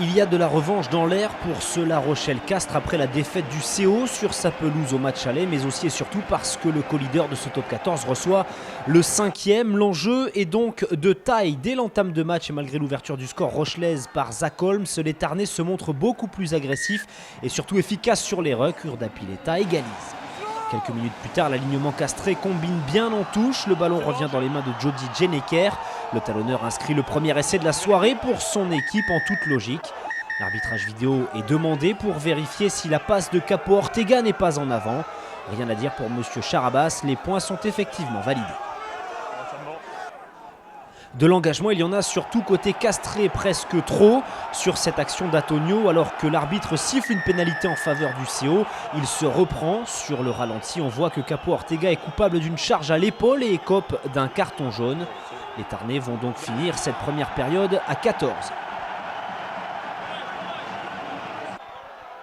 Il y a de la revanche dans l'air pour ce La Rochelle-Castres après la défaite du CO sur sa pelouse au match aller, mais aussi et surtout parce que le co-leader de ce top 14 reçoit le 5e. L'enjeu est donc de taille. Dès l'entame de match et malgré l'ouverture du score rochelaise par Zach Holmes, les Tarnais se montrent beaucoup plus agressifs et surtout efficaces sur les rucks. Urdapilleta égalise. Quelques minutes plus tard, l'alignement castré combine bien en touche. Le ballon revient dans les mains de Jody Jeneker. Le talonneur inscrit le premier essai de la soirée pour son équipe en toute logique. L'arbitrage vidéo est demandé pour vérifier si la passe de Capo Ortega n'est pas en avant. Rien à dire pour Monsieur Charabas, les points sont effectivement validés. De l'engagement, il y en a surtout côté castré, presque trop sur cette action d'Antonio. Alors que l'arbitre siffle une pénalité en faveur du CO, il se reprend. Sur le ralenti, on voit que Capo Ortega est coupable d'une charge à l'épaule et écope d'un carton jaune. Les Tarnais vont donc finir cette première période à 14.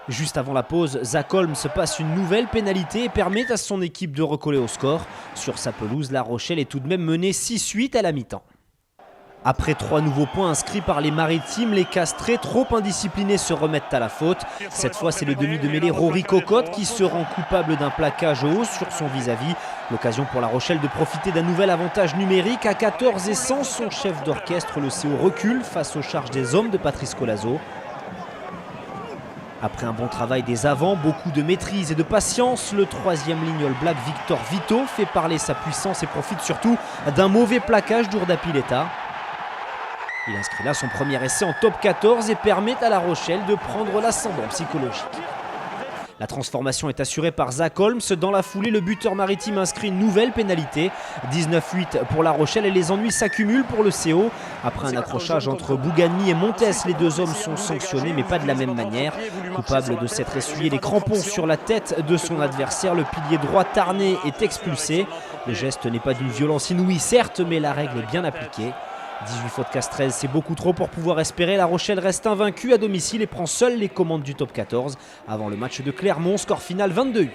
Juste avant la pause, Zach Holmes passe une nouvelle pénalité et permet à son équipe de recoller au score. Sur sa pelouse, La Rochelle est tout de même menée 6-8 à la mi-temps. Après 3 nouveaux points inscrits par les Maritimes, les castrés, trop indisciplinés, se remettent à la faute. Cette fois, c'est le demi de mêlée Rory Cocotte qui se rend coupable d'un plaquage haut sur son vis-à-vis. L'occasion pour La Rochelle de profiter d'un nouvel avantage numérique. À 14 et sans son chef d'orchestre, le CO recule face aux charges des hommes de Patrice Colazo. Après un bon travail des avants, beaucoup de maîtrise et de patience, le 3e ligne All Black Victor Vito fait parler sa puissance et profite surtout d'un mauvais plaquage d'Urdapilleta. Il inscrit là son premier essai en top 14 et permet à La Rochelle de prendre l'ascendant psychologique. La transformation est assurée par Zach Holmes. Dans la foulée, le buteur maritime inscrit une nouvelle pénalité. 19-8 pour La Rochelle et les ennuis s'accumulent pour le CO. Après un accrochage entre Bougani et Montes, les deux hommes sont sanctionnés, mais pas de la même manière. Coupable de s'être essuyé les crampons sur la tête de son adversaire, le pilier droit tarnais est expulsé. Le geste n'est pas d'une violence inouïe, certes, mais la règle est bien appliquée. 18 fautes castraises, c'est beaucoup trop pour pouvoir espérer. La Rochelle reste invaincue à domicile et prend seule les commandes du top 14 avant le match de Clermont, score final 22-8.